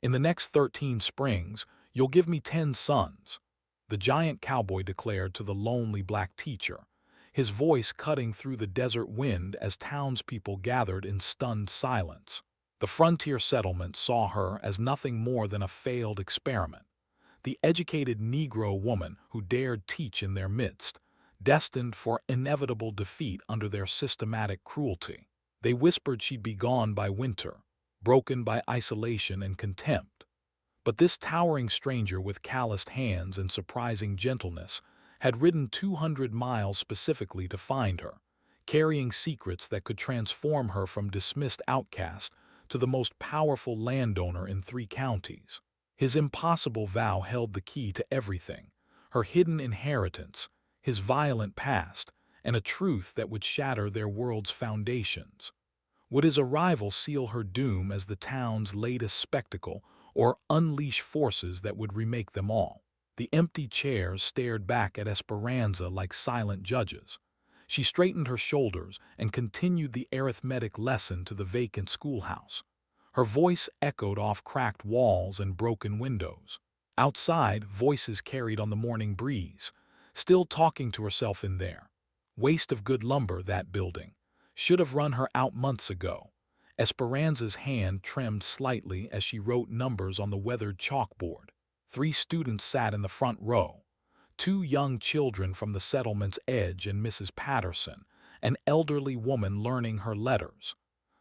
In the next 13 springs, you'll give me 10 sons, the giant cowboy declared to the lonely black teacher, his voice cutting through the desert wind as townspeople gathered in stunned silence. The frontier settlement saw her as nothing more than a failed experiment, the educated Negro woman who dared teach in their midst, destined for inevitable defeat under their systematic cruelty. They whispered she'd be gone by winter, broken by isolation and contempt. But this towering stranger with calloused hands and surprising gentleness had ridden 200 miles specifically to find her, carrying secrets that could transform her from dismissed outcast to the most powerful landowner in 3 counties. His impossible vow held the key to everything, her hidden inheritance, his violent past, and a truth that would shatter their world's foundations. Would his arrival seal her doom as the town's latest spectacle, or unleash forces that would remake them all? The empty chairs stared back at Esperanza like silent judges. She straightened her shoulders and continued the arithmetic lesson to the vacant schoolhouse. Her voice echoed off cracked walls and broken windows. Outside, voices carried on the morning breeze, still talking to herself in there. Waste of good lumber, that building. Should have run her out months ago. Esperanza's hand trembled slightly as she wrote numbers on the weathered chalkboard. 3 students sat in the front row. 2 young children from the settlement's edge and Mrs. Patterson, an elderly woman learning her letters.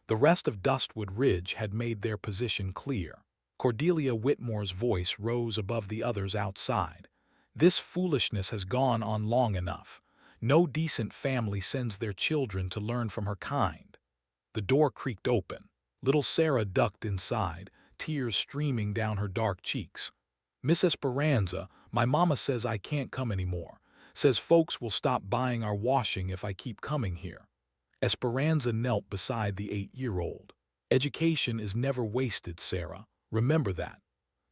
The rest of Dustwood Ridge had made their position clear. Cordelia Whitmore's voice rose above the others outside. This foolishness has gone on long enough. No decent family sends their children to learn from her kind. The door creaked open. Little Sarah ducked inside, tears streaming down her dark cheeks. "Miss Esperanza, my mama says I can't come anymore. Says folks will stop buying our washing if I keep coming here." Esperanza knelt beside the 8-year-old. "Education is never wasted, Sarah. Remember that."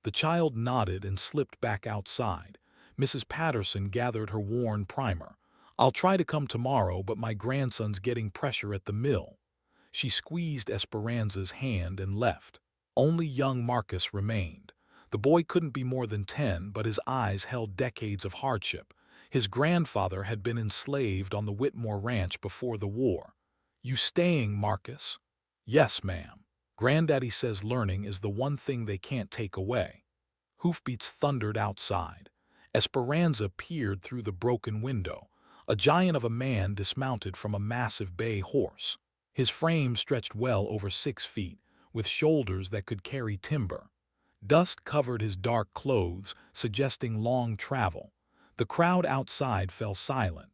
The child nodded and slipped back outside. Mrs. Patterson gathered her worn primer. "I'll try to come tomorrow, but my grandson's getting pressure at the mill." She squeezed Esperanza's hand and left. Only young Marcus remained. The boy couldn't be more than 10, but his eyes held decades of hardship. His grandfather had been enslaved on the Whitmore ranch before the war. "You staying, Marcus?" "Yes, ma'am. Granddaddy says learning is the one thing they can't take away." Hoofbeats thundered outside. Esperanza peered through the broken window. A giant of a man dismounted from a massive bay horse. His frame stretched well over 6 feet, with shoulders that could carry timber. Dust covered his dark clothes, suggesting long travel. The crowd outside fell silent.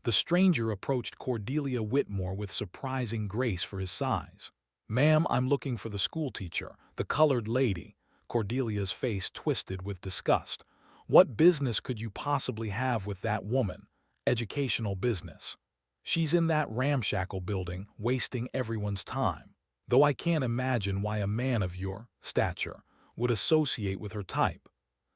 The stranger approached Cordelia Whitmore with surprising grace for his size. "Ma'am, I'm looking for the schoolteacher, the colored lady." Cordelia's face twisted with disgust. "What business could you possibly have with that woman?" "Educational business. She's in that ramshackle building, wasting everyone's time. Though I can't imagine why a man of your stature would associate with her type."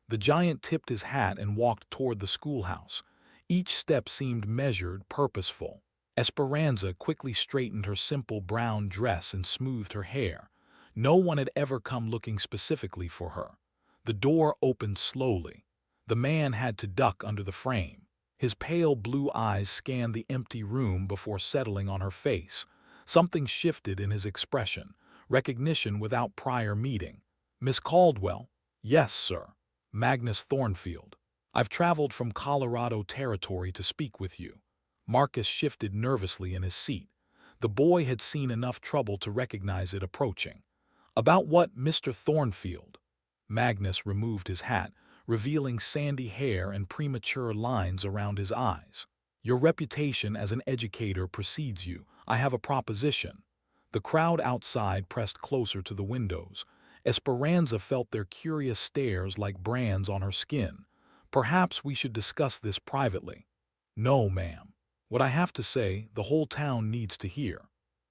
The giant tipped his hat and walked toward the schoolhouse. Each step seemed measured, purposeful. Esperanza quickly straightened her simple brown dress and smoothed her hair. No one had ever come looking specifically for her. The door opened slowly. The man had to duck under the frame. His pale blue eyes scanned the empty room before settling on her face. Something shifted in his expression, recognition without prior meeting. "Miss Caldwell?" "Yes, sir. Magnus Thornfield. I've traveled from Colorado Territory to speak with you." Marcus shifted nervously in his seat. The boy had seen enough trouble to recognize it approaching. "About what, Mr. Thornfield?" Magnus removed his hat, revealing sandy hair and premature lines around his eyes. "Your reputation as an educator precedes you. I have a proposition." The crowd outside pressed closer to the windows. Esperanza felt their curious stares like brands on her skin. "Perhaps we should discuss this privately." "No, ma'am. What I have to say, the whole town needs to hear."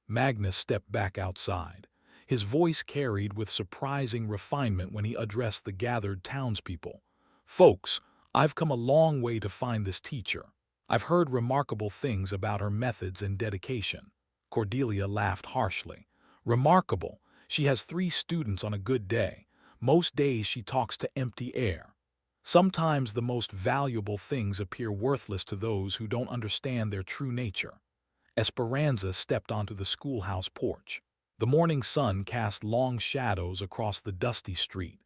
Magnus stepped back outside. His voice carried with surprising refinement when he addressed the gathered townspeople. "Folks, I've come a long way to find this teacher. I've heard remarkable things about her methods and dedication." Cordelia laughed harshly. "Remarkable. She has 3 students on a good day, Most days she talks to empty air. Sometimes the most valuable things appear worthless to those who don't understand their true nature. Esperanza stepped onto the schoolhouse porch. The morning sun cast long shadows across the dusty street.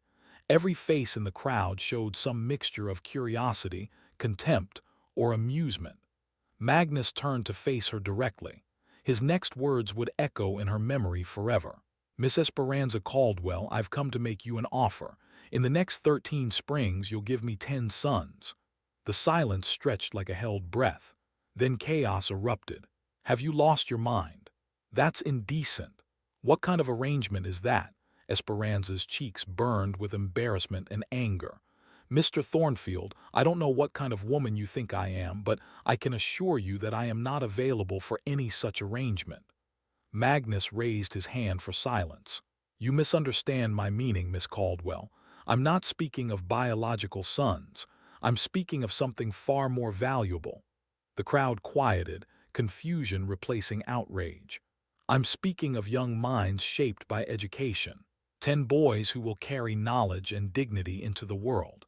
Every face in the crowd showed some mixture of curiosity, contempt, or amusement. Magnus turned to face her directly. His next words would echo in her memory forever. "Miss Esperanza Caldwell, I've come to make you an offer. In the next 13 springs, you'll give me 10 sons." The silence stretched like a held breath. Then chaos erupted. "Have you lost your mind? That's indecent. What kind of arrangement is that?" Esperanza's cheeks burned with embarrassment and anger. "Mr. Thornfield, I don't know what kind of woman you think I am, but I can assure you that I am not available for any such arrangement." Magnus raised his hand for silence. "You misunderstand my meaning, Miss Caldwell. I'm not speaking of biological sons. I'm speaking of something far more valuable." The crowd quieted, confusion replacing outrage. "I'm speaking of young minds shaped by education. 10 boys who will carry knowledge and dignity into the world.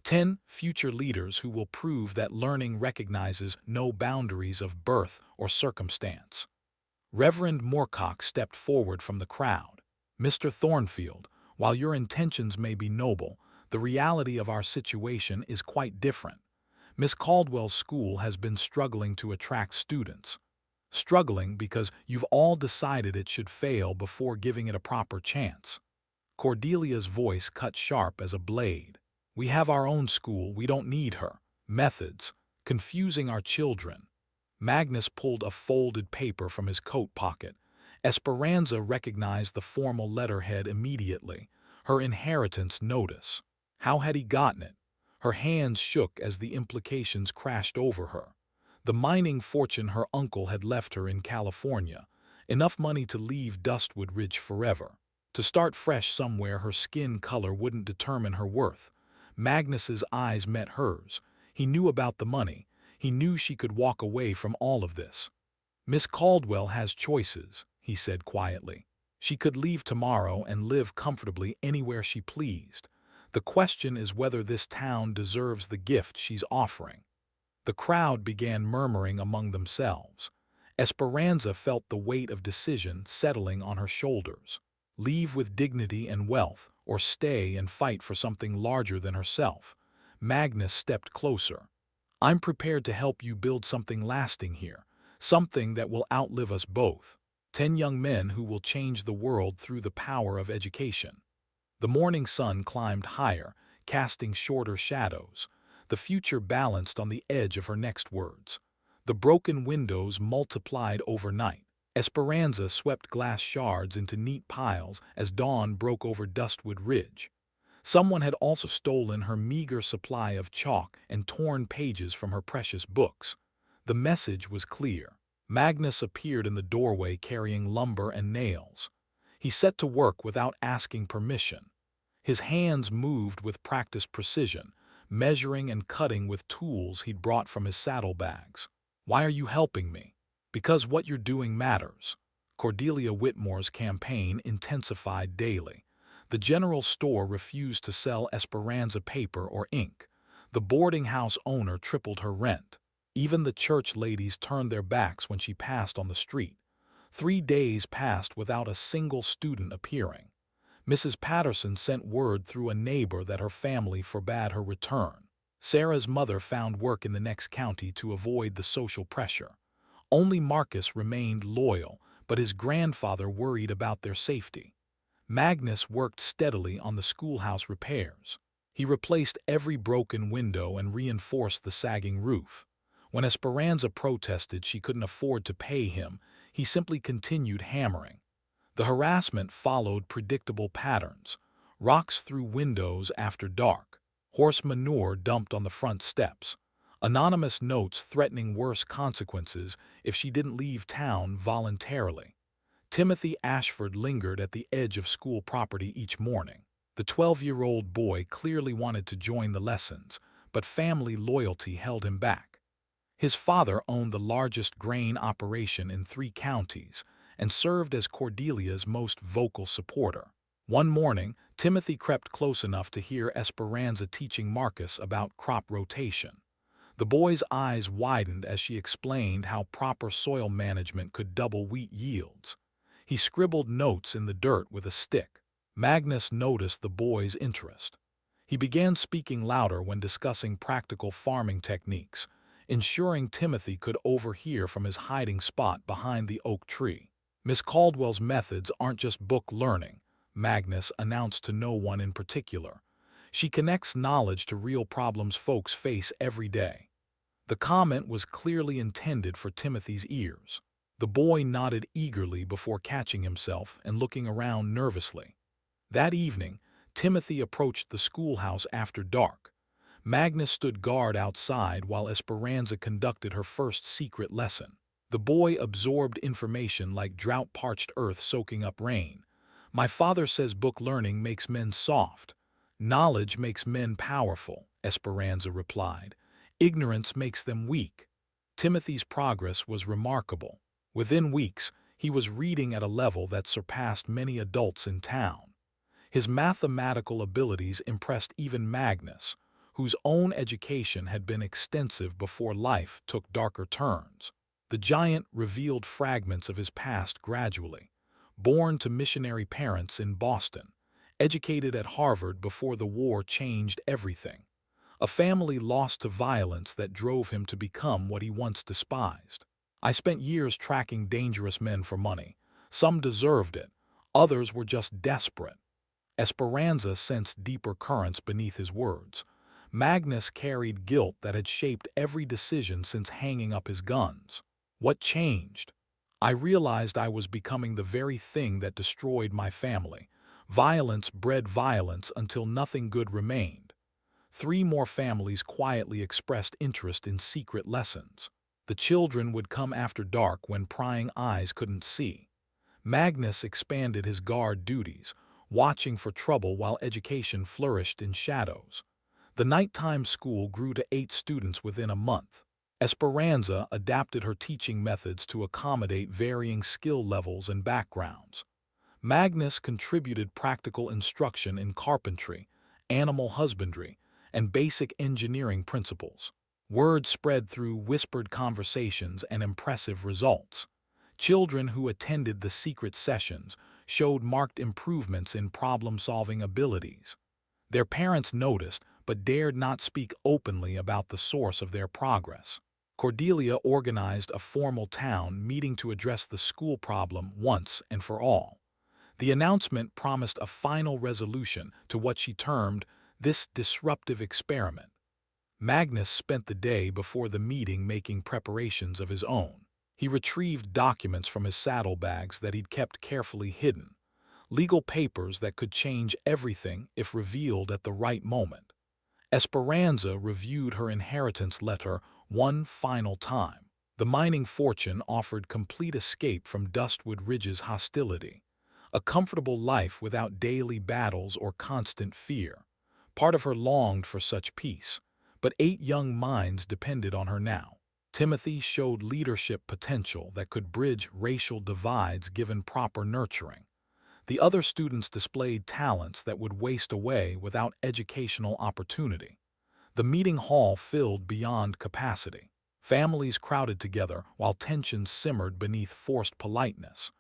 10 future leaders who will prove that learning recognizes no boundaries of birth or circumstance." Reverend Moorcock stepped forward from the crowd. "Mr. Thornfield, while your intentions may be noble, the reality of our situation is quite different. Miss Caldwell's school has been struggling to attract students. Struggling because you've all decided it should fail before giving it a proper chance." Cordelia's voice cut sharp as a blade. "We have our own school, we don't need her. Methods. Confusing our children." Magnus pulled a folded paper from his coat pocket. Esperanza recognized the formal letterhead immediately. Her inheritance notice. How had he gotten it? Her hands shook as the implications crashed over her. The mining fortune her uncle had left her in California. Enough money to leave Dustwood Ridge forever. To start fresh somewhere her skin color wouldn't determine her worth. Magnus's eyes met hers. He knew about the money. He knew she could walk away from all of this. "Miss Caldwell has choices," he said quietly. "She could leave tomorrow and live comfortably anywhere she pleased. The question is whether this town deserves the gift she's offering." The crowd began murmuring among themselves. Esperanza felt the weight of decision settling on her shoulders. Leave with dignity and wealth, or stay and fight for something larger than herself. Magnus stepped closer. "I'm prepared to help you build something lasting here, something that will outlive us both. 10 young men who will change the world through the power of education." The morning sun climbed higher, casting shorter shadows. The future balanced on the edge of her next words. The broken windows multiplied overnight. Esperanza swept glass shards into neat piles as dawn broke over Dustwood Ridge. Someone had also stolen her meager supply of chalk and torn pages from her precious books. The message was clear. Magnus appeared in the doorway carrying lumber and nails. He set to work without asking permission. His hands moved with practiced precision, measuring and cutting with tools he'd brought from his saddlebags. "Why are you helping me?" "Because what you're doing matters." Cordelia Whitmore's campaign intensified daily. The general store refused to sell Esperanza paper or ink. The boarding house owner tripled her rent. Even the church ladies turned their backs when she passed on the street. 3 days passed without a single student appearing. Mrs. Patterson sent word through a neighbor that her family forbade her return. Sarah's mother found work in the next county to avoid the social pressure. Only Marcus remained loyal, but his grandfather worried about their safety. Magnus worked steadily on the schoolhouse repairs. He replaced every broken window and reinforced the sagging roof. When Esperanza protested she couldn't afford to pay him, he simply continued hammering. The harassment followed predictable patterns: rocks through windows after dark, horse manure dumped on the front steps, anonymous notes threatening worse consequences if she didn't leave town voluntarily. Timothy Ashford lingered at the edge of school property each morning. The 12-year-old boy clearly wanted to join the lessons, but family loyalty held him back. His father owned the largest grain operation in 3 counties and served as Cordelia's most vocal supporter. One morning, Timothy crept close enough to hear Esperanza teaching Marcus about crop rotation. The boy's eyes widened as she explained how proper soil management could double wheat yields. He scribbled notes in the dirt with a stick. Magnus noticed the boy's interest. He began speaking louder when discussing practical farming techniques, ensuring Timothy could overhear from his hiding spot behind the oak tree. Miss Caldwell's methods aren't just book learning, Magnus announced to no one in particular. She connects knowledge to real problems folks face every day. The comment was clearly intended for Timothy's ears. The boy nodded eagerly before catching himself and looking around nervously. That evening, Timothy approached the schoolhouse after dark. Magnus stood guard outside while Esperanza conducted her first secret lesson. The boy absorbed information like drought-parched earth soaking up rain. My father says book learning makes men soft. Knowledge makes men powerful, Esperanza replied. Ignorance makes them weak. Timothy's progress was remarkable. Within weeks, he was reading at a level that surpassed many adults in town. His mathematical abilities impressed even Magnus, whose own education had been extensive before life took darker turns. The giant revealed fragments of his past gradually. Born to missionary parents in Boston, educated at Harvard before the war changed everything. A family lost to violence that drove him to become what he once despised. I spent years tracking dangerous men for money. Some deserved it, others were just desperate. Esperanza sensed deeper currents beneath his words. Magnus carried guilt that had shaped every decision since hanging up his guns. What changed? I realized I was becoming the very thing that destroyed my family. Violence bred violence until nothing good remained. 3 more families quietly expressed interest in secret lessons. The children would come after dark when prying eyes couldn't see. Magnus expanded his guard duties, watching for trouble while education flourished in shadows. The nighttime school grew to 8 students within a month. Esperanza adapted her teaching methods to accommodate varying skill levels and backgrounds. Magnus contributed practical instruction in carpentry, animal husbandry, and basic engineering principles. Word spread through whispered conversations and impressive results. Children who attended the secret sessions showed marked improvements in problem-solving abilities. Their parents noticed but dared not speak openly about the source of their progress. Cordelia organized a formal town meeting to address the school problem once and for all. The announcement promised a final resolution to what she termed this disruptive experiment. Magnus spent the day before the meeting making preparations of his own. He retrieved documents from his saddlebags that he'd kept carefully hidden, legal papers that could change everything if revealed at the right moment. Esperanza reviewed her inheritance letter one final time. The mining fortune offered complete escape from Dustwood Ridge's hostility, a comfortable life without daily battles or constant fear. Part of her longed for such peace, but 8 young minds depended on her now. Timothy showed leadership potential that could bridge racial divides given proper nurturing. The other students displayed talents that would waste away without educational opportunity. The meeting hall filled beyond capacity. Families crowded together while tensions simmered beneath forced politeness.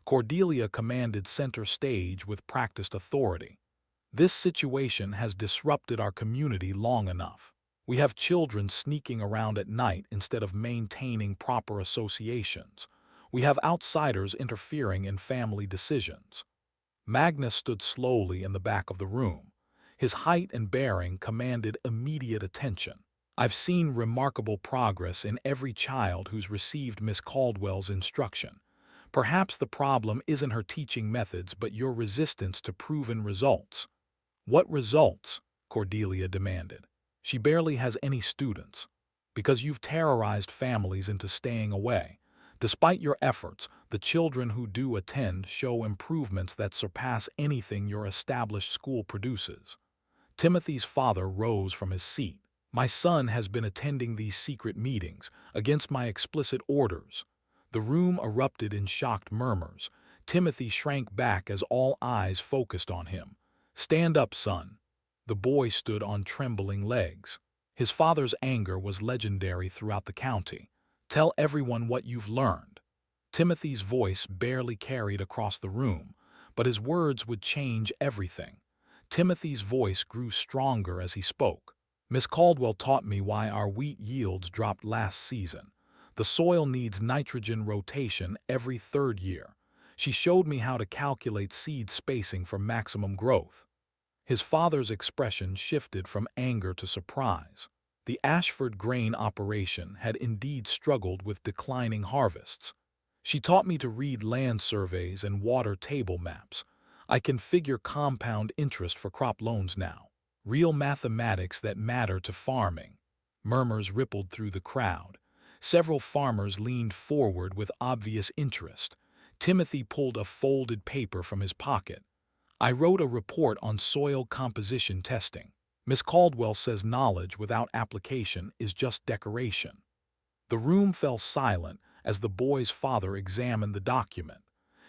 Cordelia commanded center stage with practiced authority. This situation has disrupted our community long enough. We have children sneaking around at night instead of maintaining proper associations. We have outsiders interfering in family decisions. Magnus stood slowly in the back of the room. His height and bearing commanded immediate attention. I've seen remarkable progress in every child who's received Miss Caldwell's instruction. Perhaps the problem isn't her teaching methods but your resistance to proven results. What results? Cordelia demanded. She barely has any students. Because you've terrorized families into staying away. Despite your efforts, the children who do attend show improvements that surpass anything your established school produces. Timothy's father rose from his seat. My son has been attending these secret meetings, against my explicit orders. The room erupted in shocked murmurs. Timothy shrank back as all eyes focused on him. "Stand up, son." The boy stood on trembling legs. His father's anger was legendary throughout the county. "Tell everyone what you've learned." Timothy's voice barely carried across the room, but his words would change everything. Timothy's voice grew stronger as he spoke. "Miss Caldwell taught me why our wheat yields dropped last season. The soil needs nitrogen rotation every third year. She showed me how to calculate seed spacing for maximum growth." His father's expression shifted from anger to surprise. The Ashford grain operation had indeed struggled with declining harvests. "She taught me to read land surveys and water table maps. I can figure compound interest for crop loans now. Real mathematics that matter to farming." Murmurs rippled through the crowd. Several farmers leaned forward with obvious interest. Timothy pulled a folded paper from his pocket. "I wrote a report on soil composition testing. Miss Caldwell says knowledge without application is just decoration." The room fell silent as the boy's father examined the document.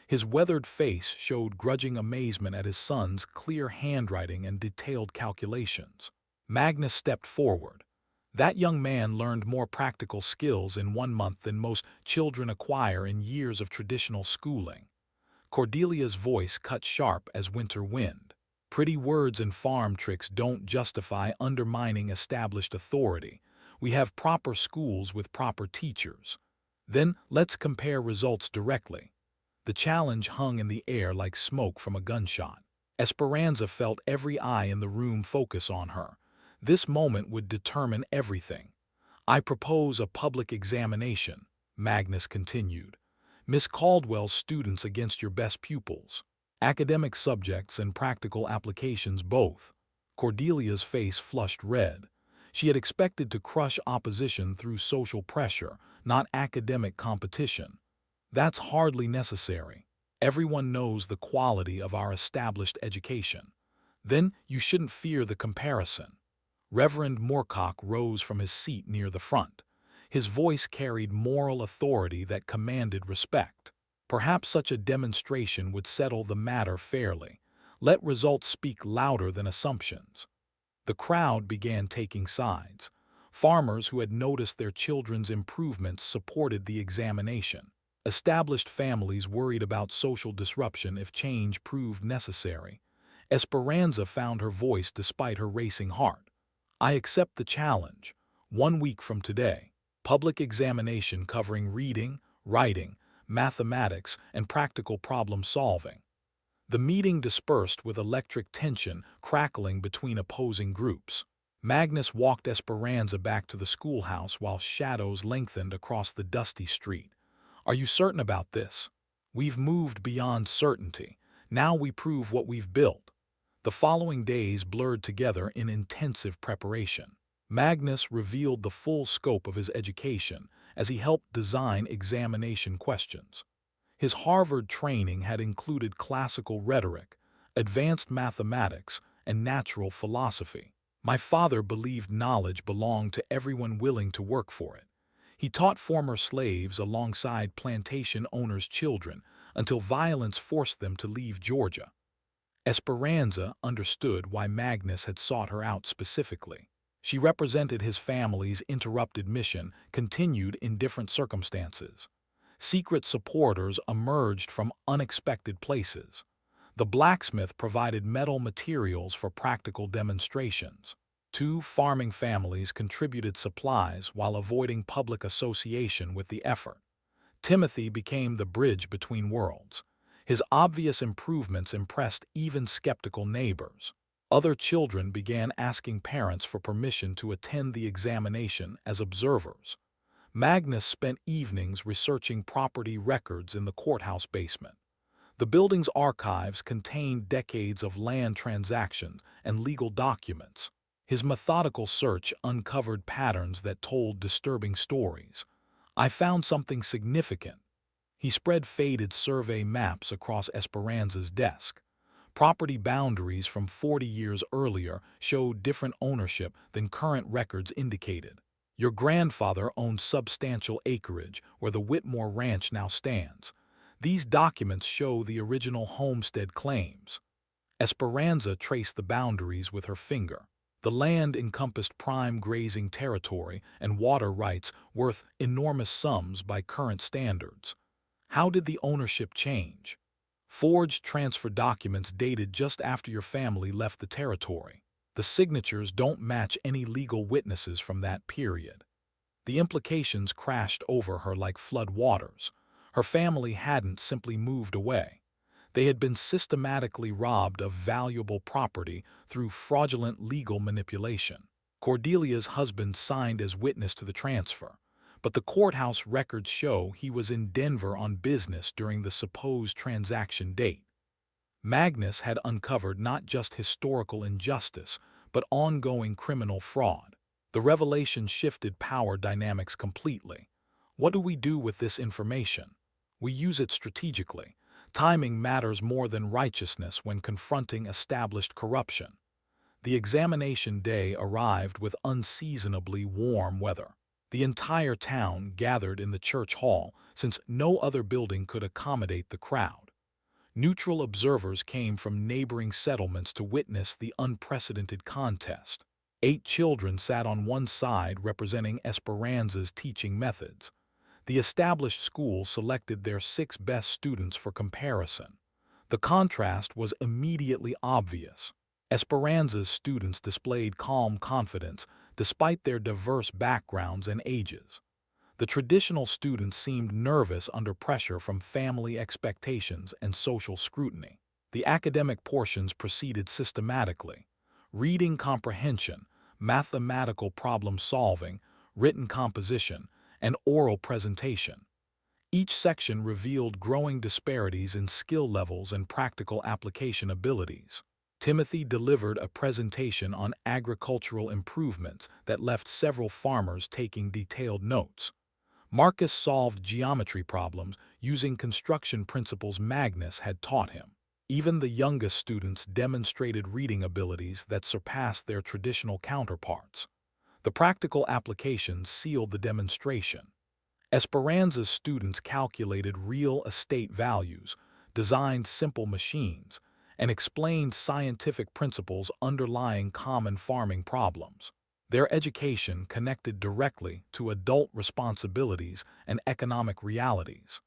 His weathered face showed grudging amazement at his son's clear handwriting and detailed calculations. Magnus stepped forward. "That young man learned more practical skills in 1 month than most children acquire in years of traditional schooling." Cordelia's voice cut sharp as winter wind. "Pretty words and farm tricks don't justify undermining established authority. We have proper schools with proper teachers. Then let's compare results directly." The challenge hung in the air like smoke from a gunshot. Esperanza felt every eye in the room focus on her. This moment would determine everything. "I propose a public examination," Magnus continued. "Miss Caldwell's students against your best pupils. Academic subjects and practical applications both." Cordelia's face flushed red. She had expected to crush opposition through social pressure, not academic competition. "That's hardly necessary. Everyone knows the quality of our established education. Then you shouldn't fear the comparison." Reverend Moorcock rose from his seat near the front. His voice carried moral authority that commanded respect. "Perhaps such a demonstration would settle the matter fairly. Let results speak louder than assumptions." The crowd began taking sides. Farmers who had noticed their children's improvements supported the examination. Established families worried about social disruption if change proved necessary. Esperanza found her voice despite her racing heart. "I accept the challenge. 1 week from today. Public examination covering reading, writing, mathematics, and practical problem solving." The meeting dispersed with electric tension crackling between opposing groups. Magnus walked Esperanza back to the schoolhouse while shadows lengthened across the dusty street. "Are you certain about this?" "We've moved beyond certainty. Now we prove what we've built." The following days blurred together in intensive preparation. Magnus revealed the full scope of his education as he helped design examination questions. His Harvard training had included classical rhetoric, advanced mathematics, and natural philosophy. "My father believed knowledge belonged to everyone willing to work for it. He taught former slaves alongside plantation owners' children until violence forced them to leave Georgia." Esperanza understood why Magnus had sought her out specifically. She represented his family's interrupted mission, continued in different circumstances. Secret supporters emerged from unexpected places. The blacksmith provided metal materials for practical demonstrations. 2 farming families contributed supplies while avoiding public association with the effort. Timothy became the bridge between worlds. His obvious improvements impressed even skeptical neighbors. Other children began asking parents for permission to attend the examination as observers. Magnus spent evenings researching property records in the courthouse basement. The building's archives contained decades of land transactions and legal documents. His methodical search uncovered patterns that told disturbing stories. "I found something significant." He spread faded survey maps across Esperanza's desk. Property boundaries from 40 years earlier showed different ownership than current records indicated. "Your grandfather owned substantial acreage where the Whitmore Ranch now stands. These documents show the original homestead claims. Esperanza traced the boundaries with her finger. The land encompassed prime grazing territory and water rights worth enormous sums by current standards. How did the ownership change? Forged transfer documents dated just after your family left the territory. The signatures don't match any legal witnesses from that period. The implications crashed over her like flood waters. Her family hadn't simply moved away. They had been systematically robbed of valuable property through fraudulent legal manipulation. Cordelia's husband signed as witness to the transfer, but the courthouse records show he was in Denver on business during the supposed transaction date. Magnus had uncovered not just historical injustice, but ongoing criminal fraud. The revelation shifted power dynamics completely. What do we do with this information? We use it strategically. Timing matters more than righteousness when confronting established corruption. The examination day arrived with unseasonably warm weather. The entire town gathered in the church hall since no other building could accommodate the crowd. Neutral observers came from neighboring settlements to witness the unprecedented contest. 8 children sat on one side representing Esperanza's teaching methods. The established schools selected their 6 best students for comparison. The contrast was immediately obvious. Esperanza's students displayed calm confidence despite their diverse backgrounds and ages. The traditional students seemed nervous under pressure from family expectations and social scrutiny. The academic portions proceeded systematically. Reading comprehension, mathematical problem solving, written composition, and oral presentation. Each section revealed growing disparities in skill levels and practical application abilities. Timothy delivered a presentation on agricultural improvements that left several farmers taking detailed notes. Marcus solved geometry problems using construction principles Magnus had taught him. Even the youngest students demonstrated reading abilities that surpassed their traditional counterparts. The practical applications sealed the demonstration. Esperanza's students calculated real estate values, designed simple machines, and explained scientific principles underlying common farming problems. Their education connected directly to adult responsibilities and economic realities.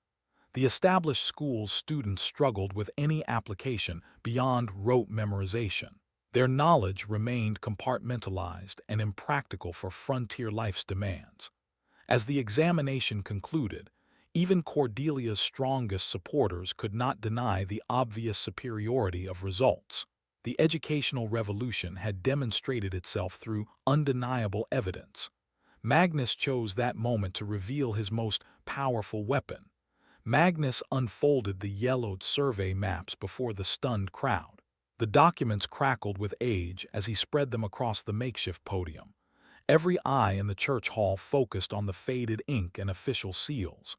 The established school's students struggled with any application beyond rote memorization. Their knowledge remained compartmentalized and impractical for frontier life's demands. As the examination concluded, even Cordelia's strongest supporters could not deny the obvious superiority of results. The educational revolution had demonstrated itself through undeniable evidence. Magnus chose that moment to reveal his most powerful weapon. Magnus unfolded the yellowed survey maps before the stunned crowd. The documents crackled with age as he spread them across the makeshift podium. Every eye in the church hall focused on the faded ink and official seals.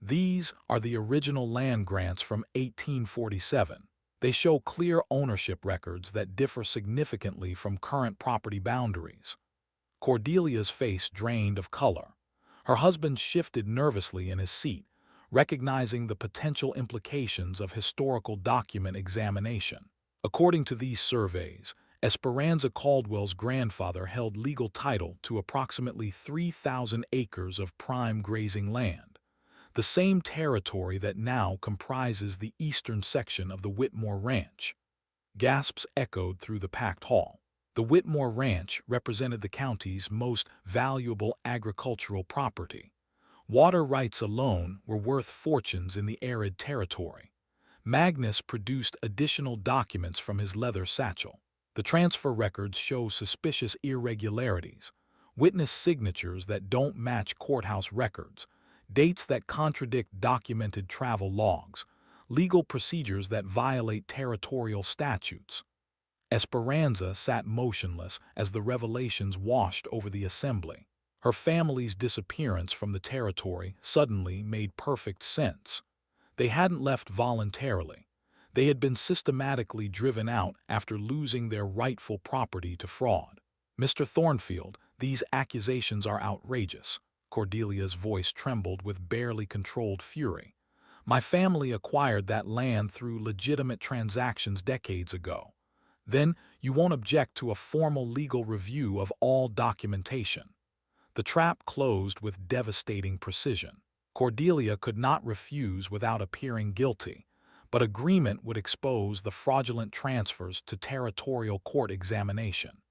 These are the original land grants from 1847. They show clear ownership records that differ significantly from current property boundaries. Cordelia's face drained of color. Her husband shifted nervously in his seat, recognizing the potential implications of historical document examination. According to these surveys, Esperanza Caldwell's grandfather held legal title to approximately 3,000 acres of prime grazing land, the same territory that now comprises the eastern section of the Whitmore Ranch. Gasps echoed through the packed hall. The Whitmore Ranch represented the county's most valuable agricultural property. Water rights alone were worth fortunes in the arid territory. Magnus produced additional documents from his leather satchel. The transfer records show suspicious irregularities, witness signatures that don't match courthouse records, dates that contradict documented travel logs, legal procedures that violate territorial statutes. Esperanza sat motionless as the revelations washed over the assembly. Her family's disappearance from the territory suddenly made perfect sense. They hadn't left voluntarily. They had been systematically driven out after losing their rightful property to fraud. Mr. Thornfield, these accusations are outrageous. Cordelia's voice trembled with barely controlled fury. My family acquired that land through legitimate transactions decades ago. Then you won't object to a formal legal review of all documentation. The trap closed with devastating precision. Cordelia could not refuse without appearing guilty, but agreement would expose the fraudulent transfers to territorial court examination.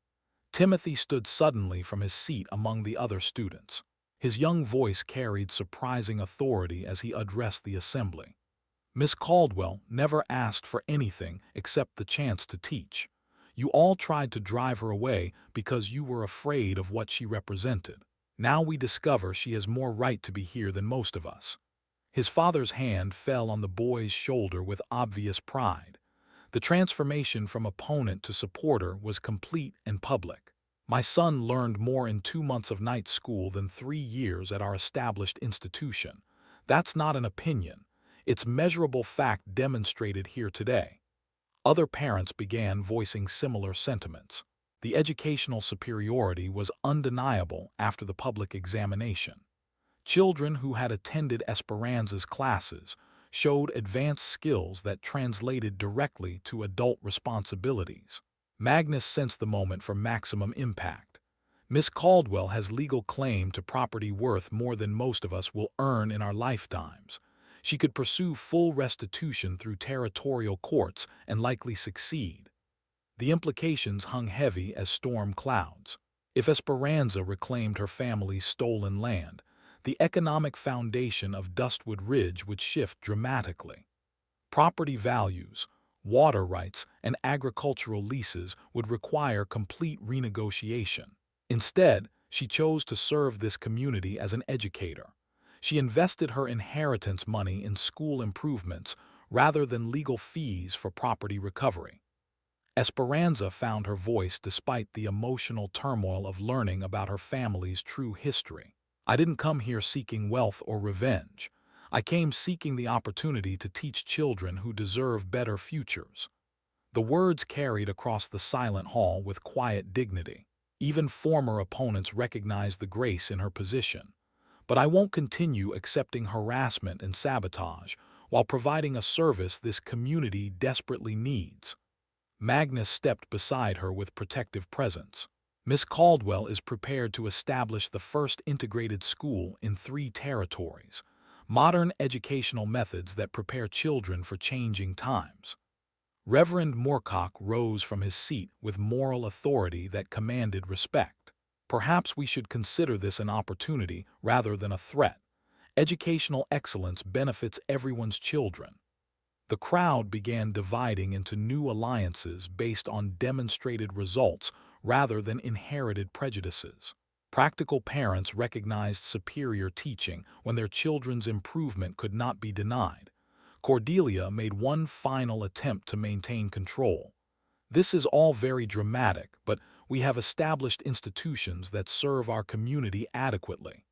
Timothy stood suddenly from his seat among the other students. His young voice carried surprising authority as he addressed the assembly. Miss Caldwell never asked for anything except the chance to teach. You all tried to drive her away because you were afraid of what she represented. Now we discover she has more right to be here than most of us. His father's hand fell on the boy's shoulder with obvious pride. The transformation from opponent to supporter was complete and public. My son learned more in 2 months of night school than 3 years at our established institution. That's not an opinion. It's measurable fact demonstrated here today. Other parents began voicing similar sentiments. The educational superiority was undeniable after the public examination. Children who had attended Esperanza's classes showed advanced skills that translated directly to adult responsibilities. Magnus sensed the moment for maximum impact. Miss Caldwell has legal claim to property worth more than most of us will earn in our lifetimes. She could pursue full restitution through territorial courts and likely succeed. The implications hung heavy as storm clouds. If Esperanza reclaimed her family's stolen land, the economic foundation of Dustwood Ridge would shift dramatically. Property values, water rights, and agricultural leases would require complete renegotiation. Instead, she chose to serve this community as an educator. She invested her inheritance money in school improvements rather than legal fees for property recovery. Esperanza found her voice despite the emotional turmoil of learning about her family's true history. I didn't come here seeking wealth or revenge. I came seeking the opportunity to teach children who deserve better futures. The words carried across the silent hall with quiet dignity. Even former opponents recognized the grace in her position. But I won't continue accepting harassment and sabotage while providing a service this community desperately needs. Magnus stepped beside her with protective presence. Miss Caldwell is prepared to establish the first integrated school in 3 territories, modern educational methods that prepare children for changing times. Reverend Moorcock rose from his seat with moral authority that commanded respect. Perhaps we should consider this an opportunity rather than a threat. Educational excellence benefits everyone's children. The crowd began dividing into new alliances based on demonstrated results rather than inherited prejudices. Practical parents recognized superior teaching when their children's improvement could not be denied. Cordelia made one final attempt to maintain control. This is all very dramatic, but we have established institutions that serve our community adequately.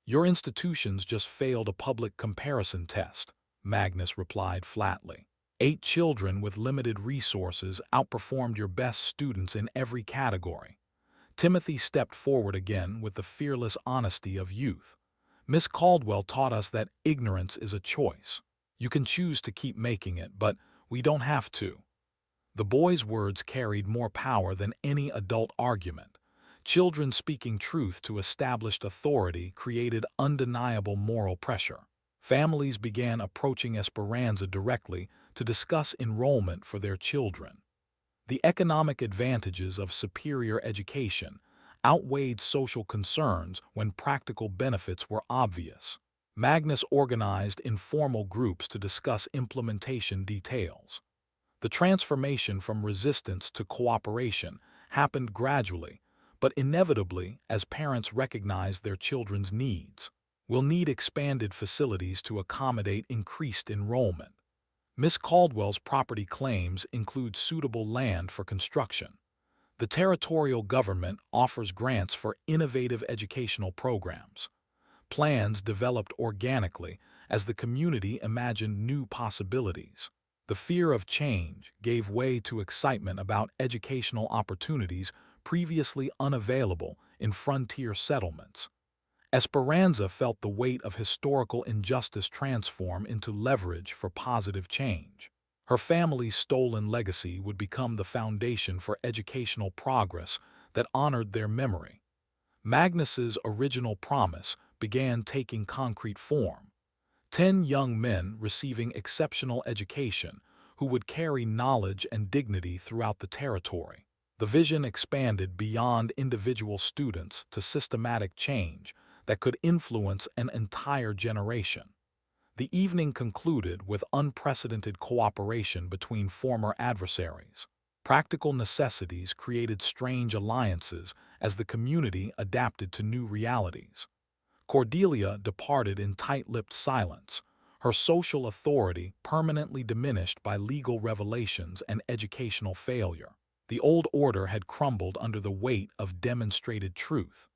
Your institutions just failed a public comparison test, Magnus replied flatly. 8 children with limited resources outperformed your best students in every category. Timothy stepped forward again with the fearless honesty of youth. Miss Caldwell taught us that ignorance is a choice. You can choose to keep making it, but we don't have to. The boy's words carried more power than any adult argument. Children speaking truth to established authority created undeniable moral pressure. Families began approaching Esperanza directly to discuss enrollment for their children. The economic advantages of superior education outweighed social concerns when practical benefits were obvious. Magnus organized informal groups to discuss implementation details. The transformation from resistance to cooperation happened gradually, but inevitably as parents recognized their children's needs. We'll need expanded facilities to accommodate increased enrollment. Miss Caldwell's property claims include suitable land for construction. The territorial government offers grants for innovative educational programs. Plans developed organically as the community imagined new possibilities. The fear of change gave way to excitement about educational opportunities previously unavailable in frontier settlements. Esperanza felt the weight of historical injustice transform into leverage for positive change. Her family's stolen legacy would become the foundation for educational progress that honored their memory. Magnus's original promise began taking concrete form. 10 young men receiving exceptional education who would carry knowledge and dignity throughout the territory. The vision expanded beyond individual students to systematic change that could influence an entire generation. The evening concluded with unprecedented cooperation between former adversaries. Practical necessities created strange alliances as the community adapted to new realities. Cordelia departed in tight-lipped silence, her social authority permanently diminished by legal revelations and educational failure. The old order had crumbled under the weight of demonstrated truth.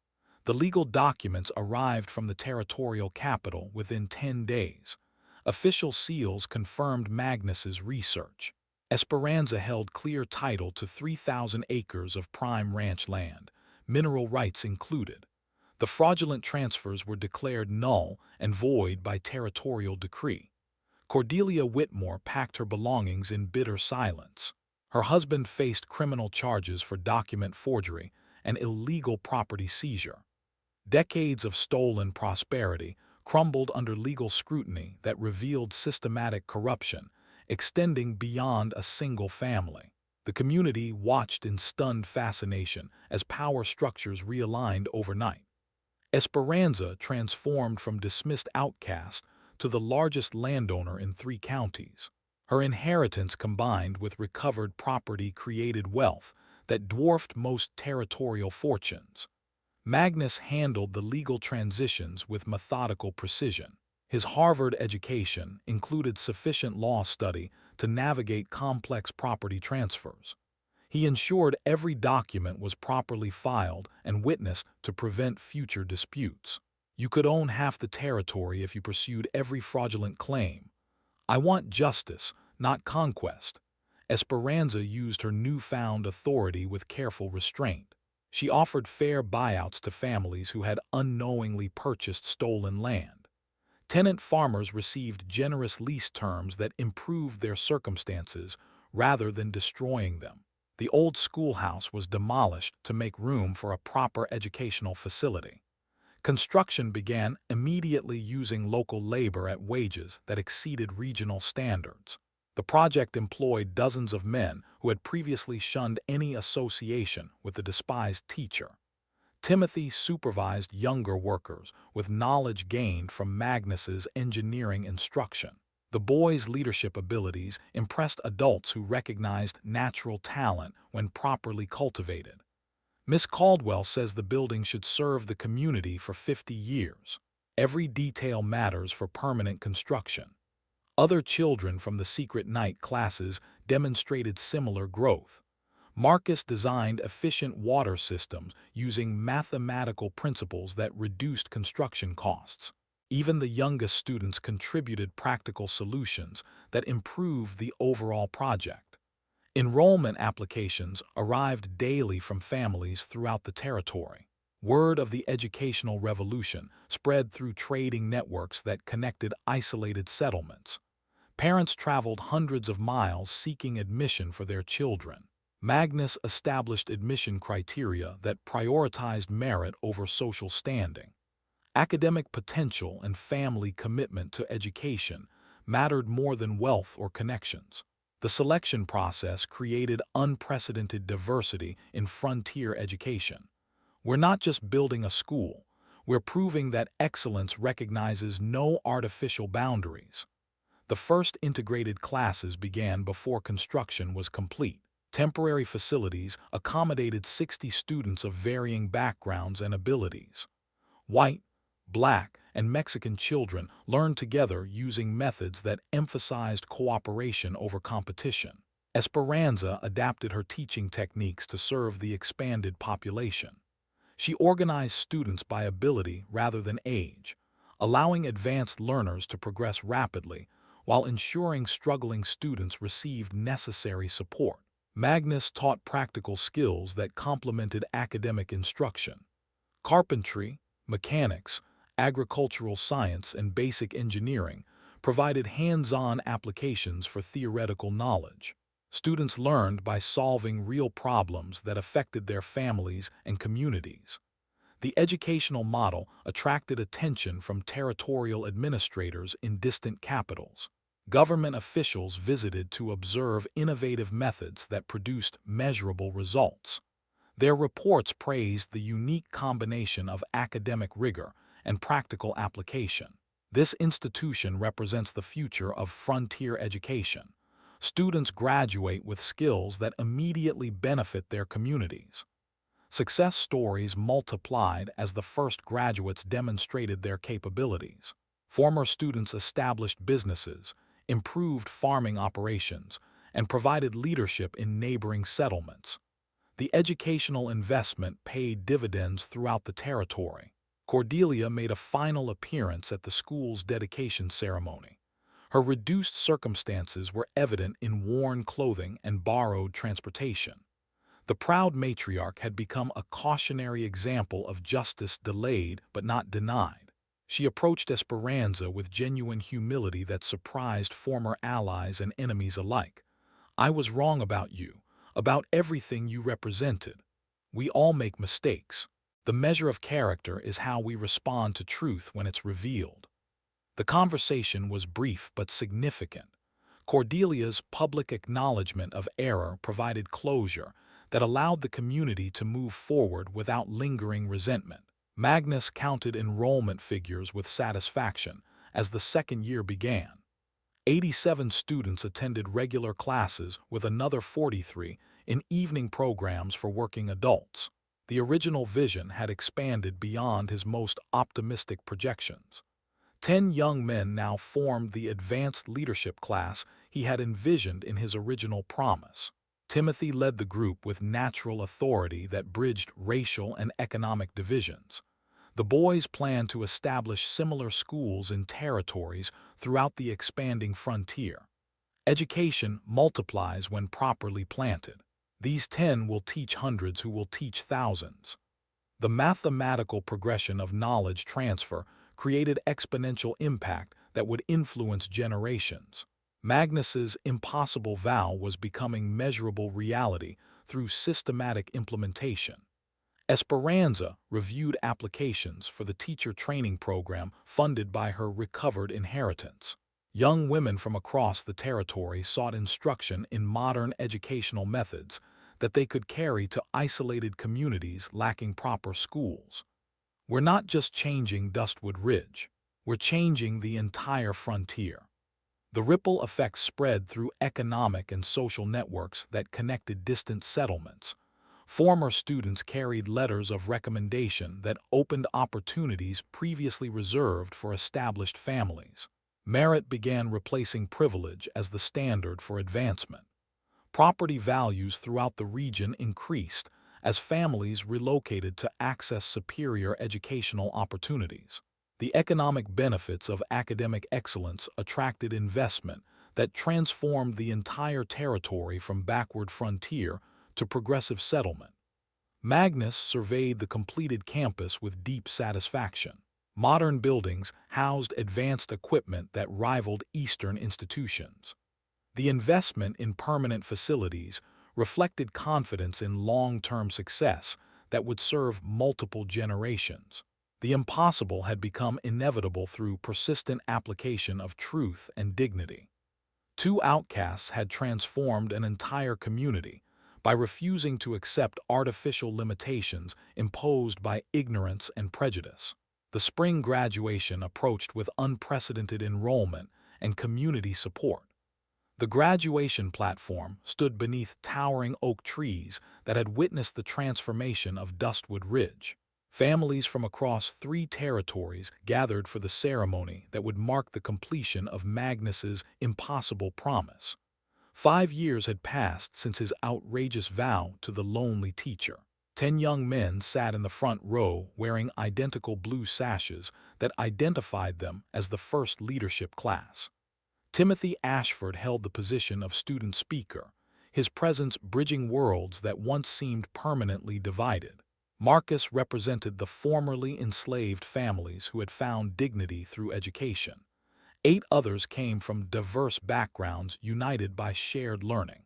The legal documents arrived from the territorial capital within 10 days. Official seals confirmed Magnus's research. Esperanza held clear title to 3,000 acres of prime ranch land, mineral rights included. The fraudulent transfers were declared null and void by territorial decree. Cordelia Whitmore packed her belongings in bitter silence. Her husband faced criminal charges for document forgery and illegal property seizure. Decades of stolen prosperity crumbled under legal scrutiny that revealed systematic corruption, extending beyond a single family. The community watched in stunned fascination as power structures realigned overnight. Esperanza transformed from dismissed outcast to the largest landowner in 3 counties. Her inheritance combined with recovered property created wealth that dwarfed most territorial fortunes. Magnus handled the legal transitions with methodical precision. His Harvard education included sufficient law study to navigate complex property transfers. He ensured every document was properly filed and witnessed to prevent future disputes. You could own half the territory if you pursued every fraudulent claim. I want justice, not conquest. Esperanza used her newfound authority with careful restraint. She offered fair buyouts to families who had unknowingly purchased stolen land. Tenant farmers received generous lease terms that improved their circumstances rather than destroying them. The old schoolhouse was demolished to make room for a proper educational facility. Construction began immediately using local labor at wages that exceeded regional standards. The project employed dozens of men who had previously shunned any association with the despised teacher. Timothy supervised younger workers with knowledge gained from Magnus's engineering instruction. The boys' leadership abilities impressed adults who recognized natural talent when properly cultivated. Miss Caldwell says the building should serve the community for 50 years. Every detail matters for permanent construction. Other children from the secret night classes demonstrated similar growth. Marcus designed efficient water systems using mathematical principles that reduced construction costs. Even the youngest students contributed practical solutions that improved the overall project. Enrollment applications arrived daily from families throughout the territory. Word of the educational revolution spread through trading networks that connected isolated settlements. Parents traveled hundreds of miles seeking admission for their children. Magnus established admission criteria that prioritized merit over social standing. Academic potential and family commitment to education mattered more than wealth or connections. The selection process created unprecedented diversity in frontier education. We're not just building a school, we're proving that excellence recognizes no artificial boundaries. The first integrated classes began before construction was complete. Temporary facilities accommodated 60 students of varying backgrounds and abilities. White, Black, and Mexican children learned together using methods that emphasized cooperation over competition. Esperanza adapted her teaching techniques to serve the expanded population. She organized students by ability rather than age, allowing advanced learners to progress rapidly while ensuring struggling students received necessary support. Magnus taught practical skills that complemented academic instruction. Carpentry, mechanics, agricultural science, and basic engineering provided hands-on applications for theoretical knowledge. Students learned by solving real problems that affected their families and communities. The educational model attracted attention from territorial administrators in distant capitals. Government officials visited to observe innovative methods that produced measurable results. Their reports praised the unique combination of academic rigor and practical application. This institution represents the future of frontier education. Students graduate with skills that immediately benefit their communities. Success stories multiplied as the first graduates demonstrated their capabilities. Former students established businesses, improved farming operations, and provided leadership in neighboring settlements. The educational investment paid dividends throughout the territory. Cordelia made a final appearance at the school's dedication ceremony. Her reduced circumstances were evident in worn clothing and borrowed transportation. The proud matriarch had become a cautionary example of justice delayed but not denied. She approached Esperanza with genuine humility that surprised former allies and enemies alike. "I was wrong about you, about everything you represented. We all make mistakes. The measure of character is how we respond to truth when it's revealed." The conversation was brief but significant. Cordelia's public acknowledgement of error provided closure that allowed the community to move forward without lingering resentment. Magnus counted enrollment figures with satisfaction as the second year began. 87 students attended regular classes with another 43 in evening programs for working adults. The original vision had expanded beyond his most optimistic projections. 10 young men now formed the advanced leadership class he had envisioned in his original promise. Timothy led the group with natural authority that bridged racial and economic divisions. The boys planned to establish similar schools in territories throughout the expanding frontier. Education multiplies when properly planted. These 10 will teach hundreds who will teach thousands. The mathematical progression of knowledge transfer created exponential impact that would influence generations. Magnus's impossible vow was becoming measurable reality through systematic implementation. Esperanza reviewed applications for the teacher training program funded by her recovered inheritance. Young women from across the territory sought instruction in modern educational methods that they could carry to isolated communities lacking proper schools. "We're not just changing Dustwood Ridge, we're changing the entire frontier." The ripple effect spread through economic and social networks that connected distant settlements. Former students carried letters of recommendation that opened opportunities previously reserved for established families. Merit began replacing privilege as the standard for advancement. Property values throughout the region increased as families relocated to access superior educational opportunities. The economic benefits of academic excellence attracted investment that transformed the entire territory from backward frontier to progressive settlement. Magnus surveyed the completed campus with deep satisfaction. Modern buildings housed advanced equipment that rivaled Eastern institutions. The investment in permanent facilities reflected confidence in long-term success that would serve multiple generations. The impossible had become inevitable through persistent application of truth and dignity. Two outcasts had transformed an entire community by refusing to accept artificial limitations imposed by ignorance and prejudice. The spring graduation approached with unprecedented enrollment and community support. The graduation platform stood beneath towering oak trees that had witnessed the transformation of Dustwood Ridge. Families from across 3 territories gathered for the ceremony that would mark the completion of Magnus's impossible promise. 5 years had passed since his outrageous vow to the lonely teacher. 10 young men sat in the front row wearing identical blue sashes that identified them as the first leadership class. Timothy Ashford held the position of student speaker, his presence bridging worlds that once seemed permanently divided. Marcus represented the formerly enslaved families who had found dignity through education. 8 others came from diverse backgrounds united by shared learning.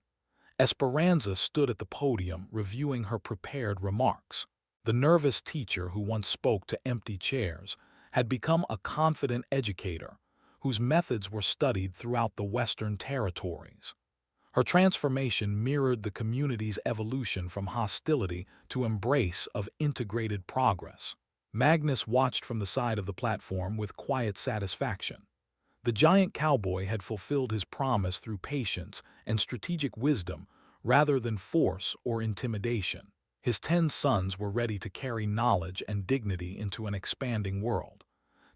Esperanza stood at the podium reviewing her prepared remarks. The nervous teacher who once spoke to empty chairs had become a confident educator whose methods were studied throughout the Western territories. Her transformation mirrored the community's evolution from hostility to embrace of integrated progress. Magnus watched from the side of the platform with quiet satisfaction. The giant cowboy had fulfilled his promise through patience and strategic wisdom rather than force or intimidation. His 10 sons were ready to carry knowledge and dignity into an expanding world.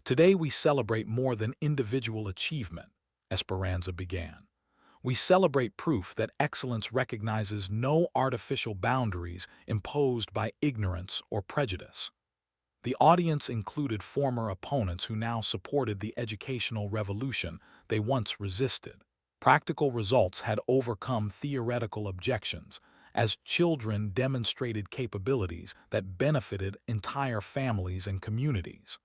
Today we celebrate more than individual achievement, Esperanza began. We celebrate proof that excellence recognizes no artificial boundaries imposed by ignorance or prejudice. The audience included former opponents who now supported the educational revolution they once resisted. Practical results had overcome theoretical objections, as children demonstrated capabilities that benefited entire families and communities.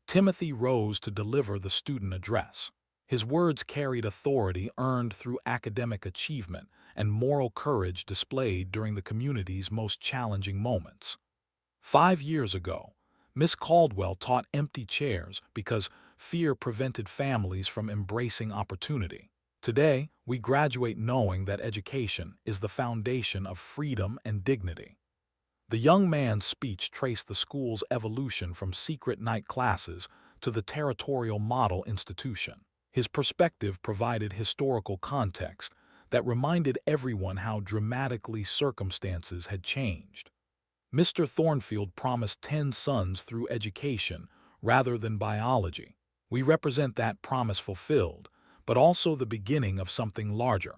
Timothy rose to deliver the student address. His words carried authority earned through academic achievement and moral courage displayed during the community's most challenging moments. 5 years ago, Miss Caldwell taught empty chairs because fear prevented families from embracing opportunity. Today, we graduate knowing that education is the foundation of freedom and dignity. The young man's speech traced the school's evolution from secret night classes to the territorial model institution. His perspective provided historical context that reminded everyone how dramatically circumstances had changed. Mr. Thornfield promised 10 sons through education rather than biology. We represent that promise fulfilled, but also the beginning of something larger.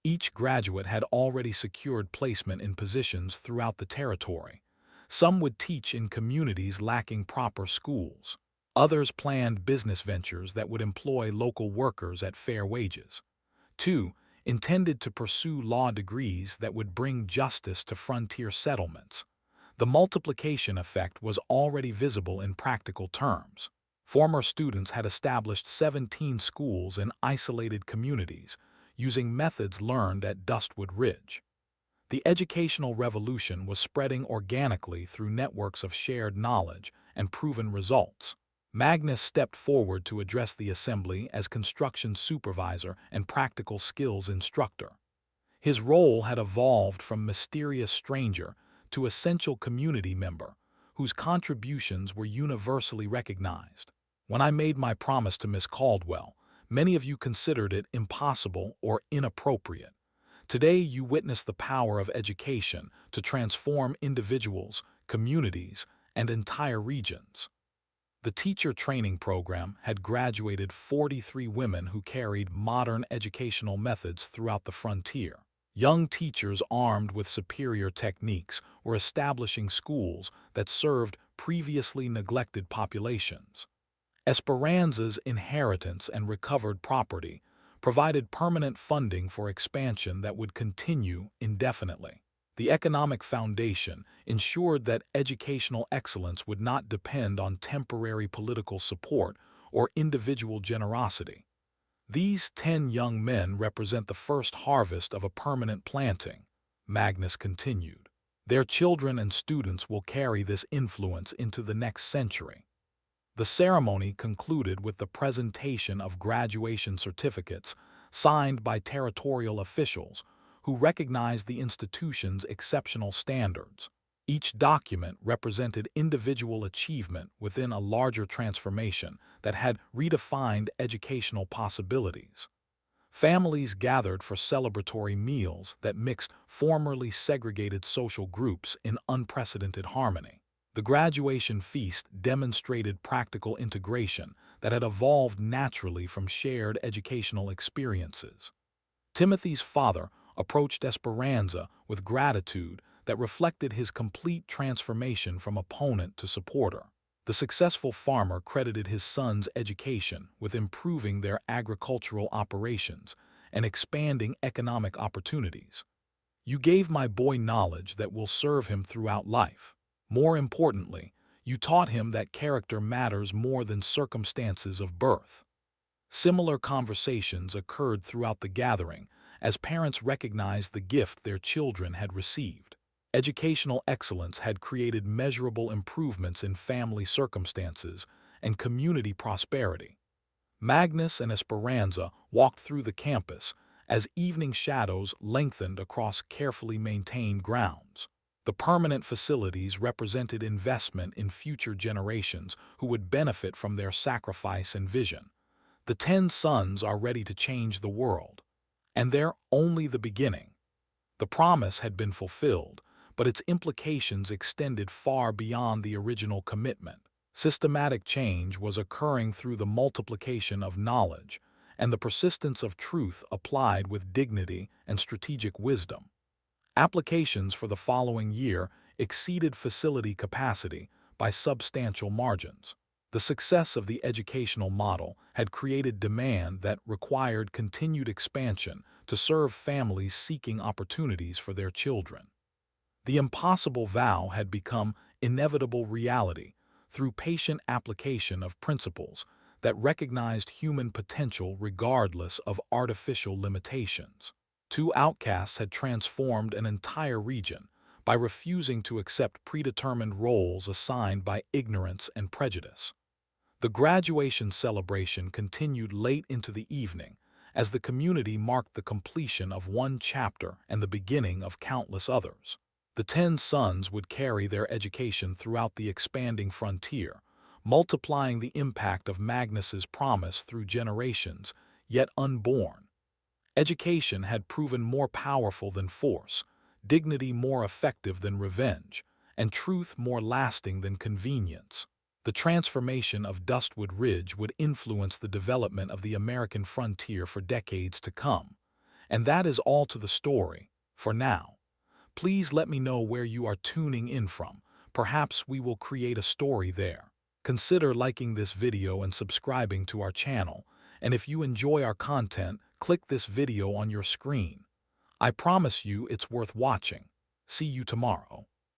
Each graduate had already secured placement in positions throughout the territory. Some would teach in communities lacking proper schools. Others planned business ventures that would employ local workers at fair wages. 2 intended to pursue law degrees that would bring justice to frontier settlements. The multiplication effect was already visible in practical terms. Former students had established 17 schools in isolated communities, using methods learned at Dustwood Ridge. The educational revolution was spreading organically through networks of shared knowledge and proven results. Magnus stepped forward to address the assembly as construction supervisor and practical skills instructor. His role had evolved from mysterious stranger to essential community member, whose contributions were universally recognized. When I made my promise to Miss Caldwell, many of you considered it impossible or inappropriate. Today you witness the power of education to transform individuals, communities, and entire regions. The teacher training program had graduated 43 women who carried modern educational methods throughout the frontier. Young teachers armed with superior techniques were establishing schools that served previously neglected populations. Esperanza's inheritance and recovered property provided permanent funding for expansion that would continue indefinitely. The economic foundation ensured that educational excellence would not depend on temporary political support or individual generosity. These 10 young men represent the first harvest of a permanent planting, Magnus continued. Their children and students will carry this influence into the next century. The ceremony concluded with the presentation of graduation certificates signed by territorial officials who recognized the institution's exceptional standards. Each document represented individual achievement within a larger transformation that had redefined educational possibilities. Families gathered for celebratory meals that mixed formerly segregated social groups in unprecedented harmony. The graduation feast demonstrated practical integration that had evolved naturally from shared educational experiences. Timothy's father approached Esperanza with gratitude that reflected his complete transformation from opponent to supporter. The successful farmer credited his son's education with improving their agricultural operations and expanding economic opportunities. "You gave my boy knowledge that will serve him throughout life," More importantly, you taught him that character matters more than circumstances of birth. Similar conversations occurred throughout the gathering as parents recognized the gift their children had received. Educational excellence had created measurable improvements in family circumstances and community prosperity. Magnus and Esperanza walked through the campus as evening shadows lengthened across carefully maintained grounds. The permanent facilities represented investment in future generations who would benefit from their sacrifice and vision. The 10 sons are ready to change the world, and they're only the beginning. The promise had been fulfilled, but its implications extended far beyond the original commitment. Systematic change was occurring through the multiplication of knowledge and the persistence of truth applied with dignity and strategic wisdom. Applications for the following year exceeded facility capacity by substantial margins. The success of the educational model had created demand that required continued expansion to serve families seeking opportunities for their children. The impossible vow had become inevitable reality through patient application of principles that recognized human potential regardless of artificial limitations. Two outcasts had transformed an entire region by refusing to accept predetermined roles assigned by ignorance and prejudice. The graduation celebration continued late into the evening as the community marked the completion of one chapter and the beginning of countless others. The 10 sons would carry their education throughout the expanding frontier, multiplying the impact of Magnus's promise through generations, yet unborn. Education had proven more powerful than force, dignity more effective than revenge, and truth more lasting than convenience. The transformation of Dustwood Ridge would influence the development of the American frontier for decades to come. And that is all to the story, for now. Please let me know where you are tuning in from. Perhaps we will create a story there. Consider liking this video and subscribing to our channel. And if you enjoy our content, click this video on your screen. I promise you it's worth watching. See you tomorrow.